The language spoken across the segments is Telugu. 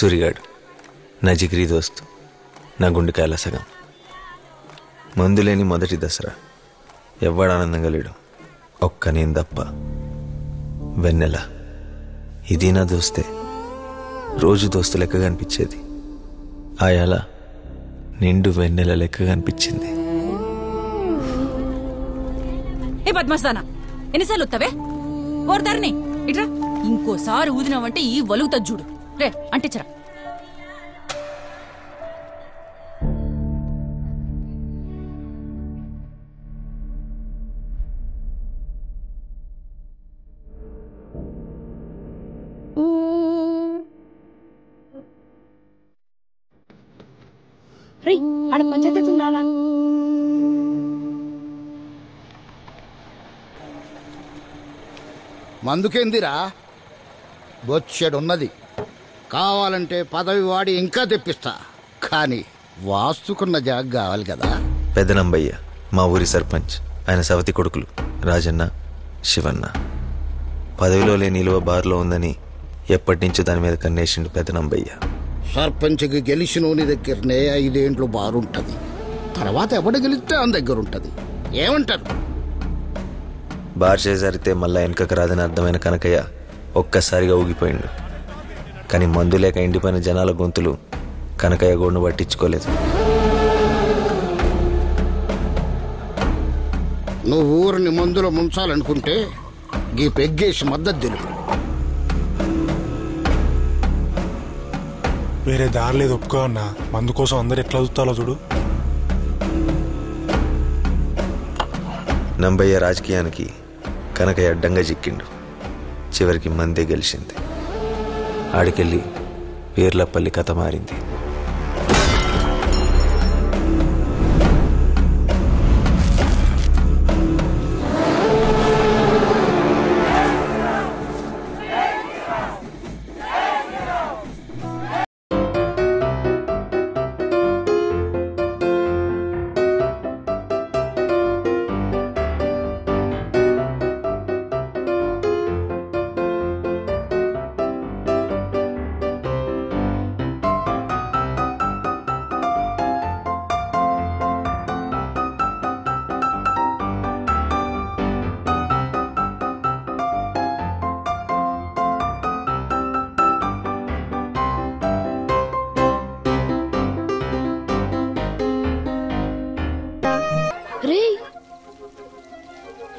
సూరిగాడు నా జిగిరి దోస్తు, నా గుండెకాయల సగం. మందులేని మొదటి దసరా, ఎవ్వడు ఆనందంగా లేడు, ఒక్క నేను తప్ప. వెన్నెల ఇది నా దోస్తే, రోజు దోస్తు లెక్కగా అనిపించేది. ఆయాల నిండు వెన్నెల లెక్కగా అనిపించింది. ఏ బద్మాస్తానా, ఎన్నిసార్లు వస్తావే? ఓర్దారిని ఇట్రా, ఇంకోసారి ఊదినావంటే ఈ వలుగుతా చూడు. రే అంటించరా. ఆడ పంచాయతీ ఉండాలా? మందుకేందిరా, బొచ్చెడున్నది. కావాలంటే పదవి వాడి ఇంకా తెప్పిస్తా, కానీ వాస్తుకున్న జాగ కావాలి కదా. పెదనంబయ్య మా ఊరి సర్పంచ్. ఆయన సవతి కొడుకులు రాజన్న, శివన్న. పదవిలో లేని నిలువ బార్లో ఉందని ఎప్పటినుంచో దాని మీద కన్నేసిండు పెదనంబయ్య. సర్పంచ్కి గెలిచినోని దగ్గరనే 5 ఏండ్లు బారుంటది, తర్వాత ఎవడ గెలిస్తే ఆయన దగ్గర ఉంటది. ఏమంటారు? బార్ చేజారితే మళ్ళా వెనకకు రాదని అర్థమైన కనకయ్య ఒక్కసారిగా ఊగిపోయిండు. కానీ మందు లేక ఎండిపోయిన జనాల గొంతులు కనకయ్య గోడును పట్టించుకోలేదు. నువ్వు ఊరిని మందులో ముంచాలనుకుంటే గీ పెగ్గేసి మద్దతు తెలుపు. వేరే దారి లేదు, ఒప్పుకో అన్న. మందు కోసం అందరు ఎట్లా చూస్తాలో చూడు. నంబయ్య రాజకీయానికి కనకయ్య అడ్డంగా చిక్కిండు. చివరికి మందే గెలిచింది. ఆడికెళ్ళి వీర్లపల్లి కథ మారింది.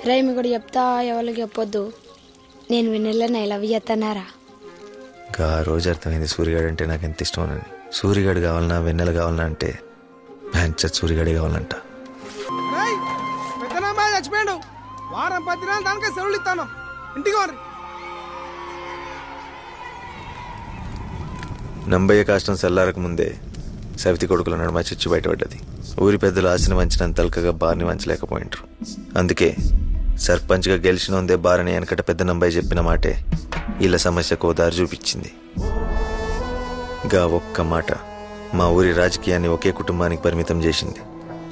రేమి కూడా చెప్తా, ఎవరికి చెప్పొద్దు. నేను వెన్నెలని ఐ లవ్ చేస్తున్నారా. ఇంకా ఆ రోజు అర్థమైంది సూర్యగాడు అంటే నాకు ఎంత ఇష్టమోనని. సూర్యగాడు కావాలన్నా వెన్నెల కావాలన్నా అంటే ప్యాంచర్ సూర్యగాడే కావాలంట. చచ్చిపోయాడు, వారం 10 దినాలు దానికే సెలవులు ఇస్తాను, ఇంటికి వారి. నంబయ్య కాష్టం చల్లారకు ముందే సవితి కొడుకుల నడుమ చిచ్చు బయటపడ్డది. ఊరి పెద్దలు ఆశని వంచినంత తలకగా బార్ని వంచలేకపోయింటారు. అందుకే సర్పంచ్గా గెలిచినోందే బారని వెనకట పెద్ద నంబయ్య చెప్పిన మాటే వీళ్ళ సమస్యకు దారి చూపించింది. గా ఒక్క మాట మా ఊరి రాజకీయాన్ని ఒకే కుటుంబానికి పరిమితం చేసింది.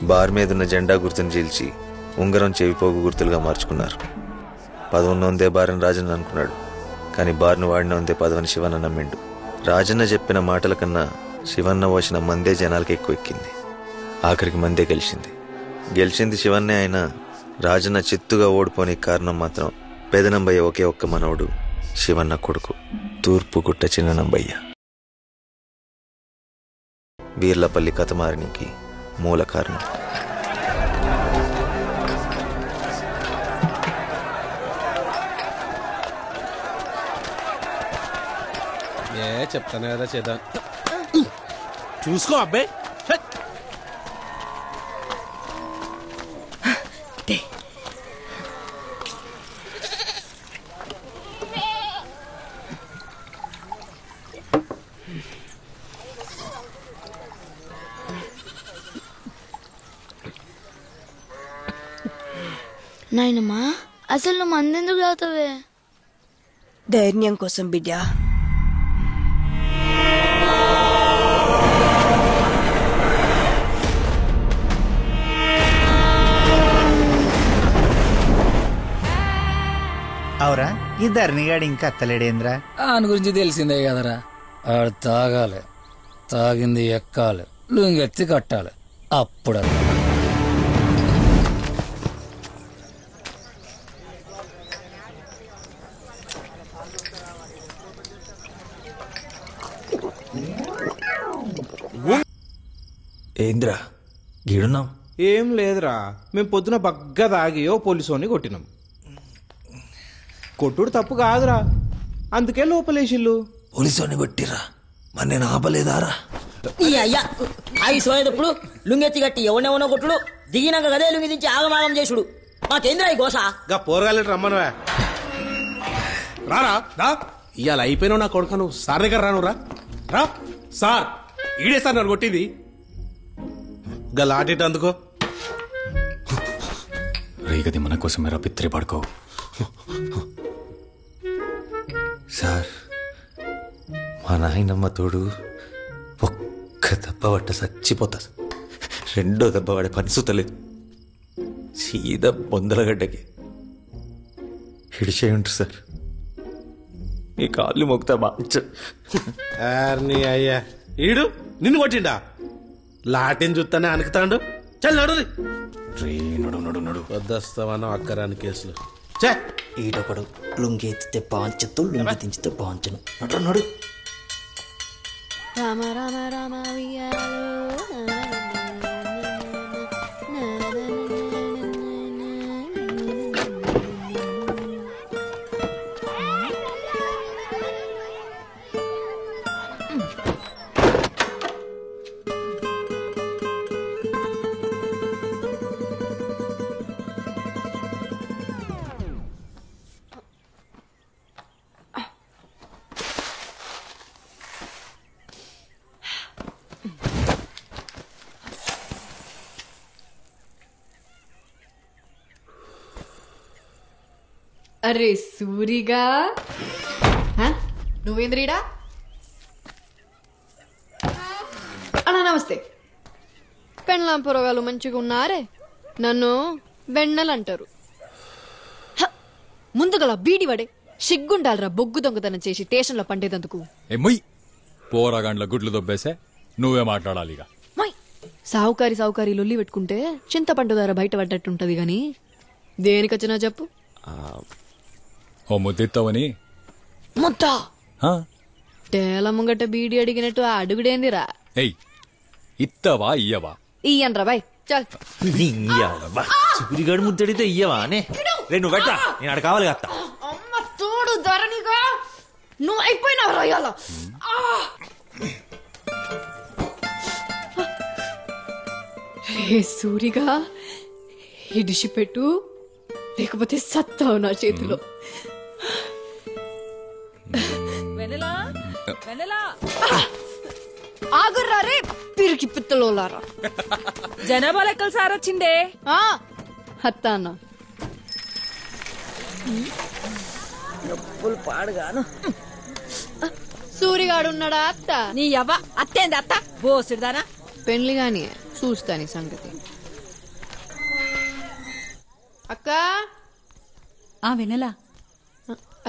బార్ మీదున్న జెండా గుర్తును చీల్చి ఉంగరం చెవిపోగు గుర్తులుగా మార్చుకున్నారు. పదవున్నోందే బారని రాజన్న అనుకున్నాడు, కానీ బార్ను వాడినోందే పదవని శివన్న నమ్మిండు. రాజన్న చెప్పిన మాటల కన్నా శివన్న పోసిన మందే జనాలకి ఎక్కువ ఎక్కింది. ఆఖరికి మందే గెలిచింది శివన్నే. అయినా రాజన్న చిత్తుగా ఓడిపోని కారణం మాత్రం పెదనంబయ్య ఒకే ఒక్క మనవడు శివన్న కొడుకు తూర్పుగుట్ట చిన్న నంబయ్య. వీర్లపల్లి కథ మారనికి మూల కారణం. చెప్తాను కదా చేద్దాం. చూసుకో అబ్బాయి. నాయనమ్మా, అసలు నువ్వు మందెందుకు తాగుతావే? ధైర్యం కోసం బిడ్డ. అవురా, ఈ ధరణిగాడు ఇంకా అత్తలేడేంద్రా? ఆయన గురించి తెలిసిందే కదరా. ఆడు తాగాలి, తాగింది ఎక్కాలి, లుంగెత్తి కట్టాలి. అప్పుడు ఏంద్రా గీడున్నాం? ఏం లేదురా, మేము పొద్దున బగ్గా తాగి ఓ పోలీసోని కొట్టినాం. కొట్టుడు తప్పు కాదురా, అందుకే లోపలేసిల్లు. పోలీసు కొట్టిరా, మరి నేను ఆపలేదారా? అయ్యా అవి సోయేటప్పుడు లుంగెత్తి కట్టి ఎవరినెవనో కొట్టుడు, దిగినాక గదే లుంగి దించి ఆగమాగం చేసుడు. మాకేంద్రా ఈ గోస? గా పోరగాలి రమ్మనవా? రారా రా, ఇవాళ అయిపోయినావు నా కొడుకు. నువ్వు సార్ దగ్గర రాను రా. రా సార్, ఈడే సార్ నన్ను కొట్టింది. గా లాటిట్ అందుకో. రేగది మన కోసం మేరా పిత్రే పడుకో. సార్, మా నాయనమ్మ తోడు ఒక్క దెబ్బ పట్ట చచ్చిపోతా. రెండో దెబ్బ పడే పని సుతలేదు. సీదా బొందలగడ్డకి హిడిచే ఉంటారు సార్. మీ కాళ్ళు మొక్కుతా బాగా. అయ్యా ఈడు నిన్ను కొట్టిండా? లాటిని చూస్తానే అనుకుతాడు. చల్ నడు నడు నడు నడు. వద్దస్తామన్నా అక్కరాని కేసులు. ఈడొకడు లుంగి ఎత్తితే బాంచతు, లుంగి దించితే బాంచను. నడు నడు. రామ రామ రామ అరే సూరిగా, నువ్వేంద్రీడా? అన్నా నమస్తే. పెండ్లాం పొరగాలు మంచిగా ఉన్నారే, నన్ను బెన్నెలు అంటారు. ముందుగల బీడి వడే సిగ్గుండాలరా బొగ్గు దొంగతనం చేసి స్టేషన్లో పండేదందుకు. ఏమొయ్ పోరాగాండ్ల గుడ్లు దొబ్బేసే నువ్వే మాట్లాడాలి. ఇక సావుకారి లొల్లి పెట్టుకుంటే చింతపండు ధర బయట పడ్డట్టుంటది గాని దేనికొచ్చినా చెప్పు. ఓ ముద్దిత్తవని ముద్ద టేల ముంగట బీడి అడిగినట్టు ఆ అడుగుడేందిరా? ఏయ్ ఇత్తవా ఇయ్యవా? ఇయ్యన్రా బాయ్ చల్. సూరిగాడు ముద్దడితే ఇయ్యవా అనే? రెండు పెట్ట, నేను అక్కడ కావాలి కదా. అమ్మ తోడు ధరణిగా నువ్వు అయిపోయినావు రాయాల. సూరిగా ఇడిసిపెట్టు, లేకపోతే సత్తావు నా చేతిలో. ఆగుర్రా రే పిరికి పిత్తలోలారా. జనాభా లెక్కలు సార్ వచ్చిందే. అత్త అన్న పాడుగాను. సూరిగాడున్నాడా అత్త? నీ అవ్వ అత్తేంది అత్త బోసుడుదానా? పెళ్లి గాని చూస్తాని సంగతి. అక్క వెనలా,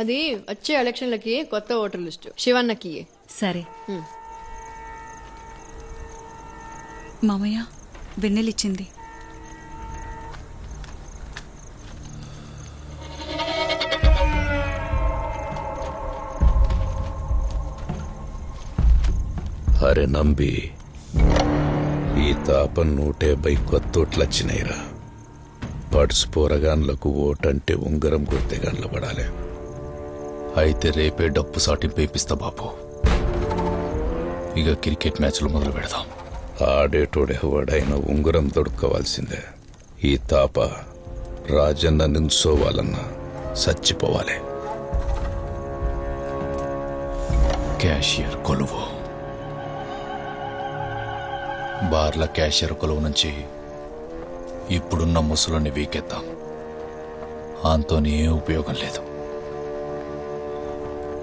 అది వచ్చే ఎలక్షన్లకి కొత్త ఓటర్ లిస్టు శివన్నకి. సరే మామయ్య, వెన్నెలిచ్చింది. అరే నంబి, ఈ తాప 150 కొత్తోట్లొచ్చినాయిరా. పడ్స్ పోరగాన్లకు ఓటంటే ఉంగరం కొడితే గన్ల పడాలి. అయితే రేపే డప్పు సాటింపు వేపిస్తా బాబు. ఇక క్రికెట్ మ్యాచ్లు మొదలు పెడదాం. ఆడేటోడెవడైనా ఉంగరం దొడుకోవాల్సిందే. ఈ తాప రాజన్న నించోవాలన్నా చచ్చిపోవాలి. క్యాషియర్ కొలువు, బార్ల క్యాషియర్ కొలువు నుంచి ఇప్పుడున్న ముసులని వీకెత్తాం. అంతోనే ఉపయోగం లేదు.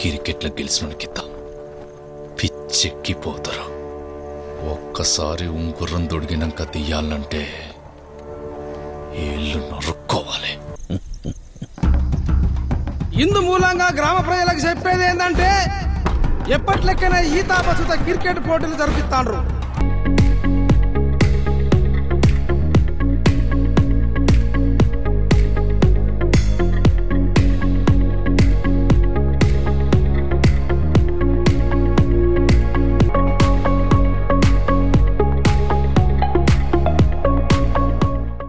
క్రికెట్లో గెలిచినోనికిద్దాం. పిచ్చెక్కిపోతారు. ఒక్కసారి ఉంగుర్రం దొడిగినాక తీయాలంటే ఏళ్ళు నరుక్కోవాలి. ఇందు మూలంగా గ్రామ ప్రజలకు చెప్పేది ఏంటంటే, ఎప్పట్లెక్కనే ఈ తాపసుత క్రికెట్ పోటీలు జరిపిస్తాండ్రు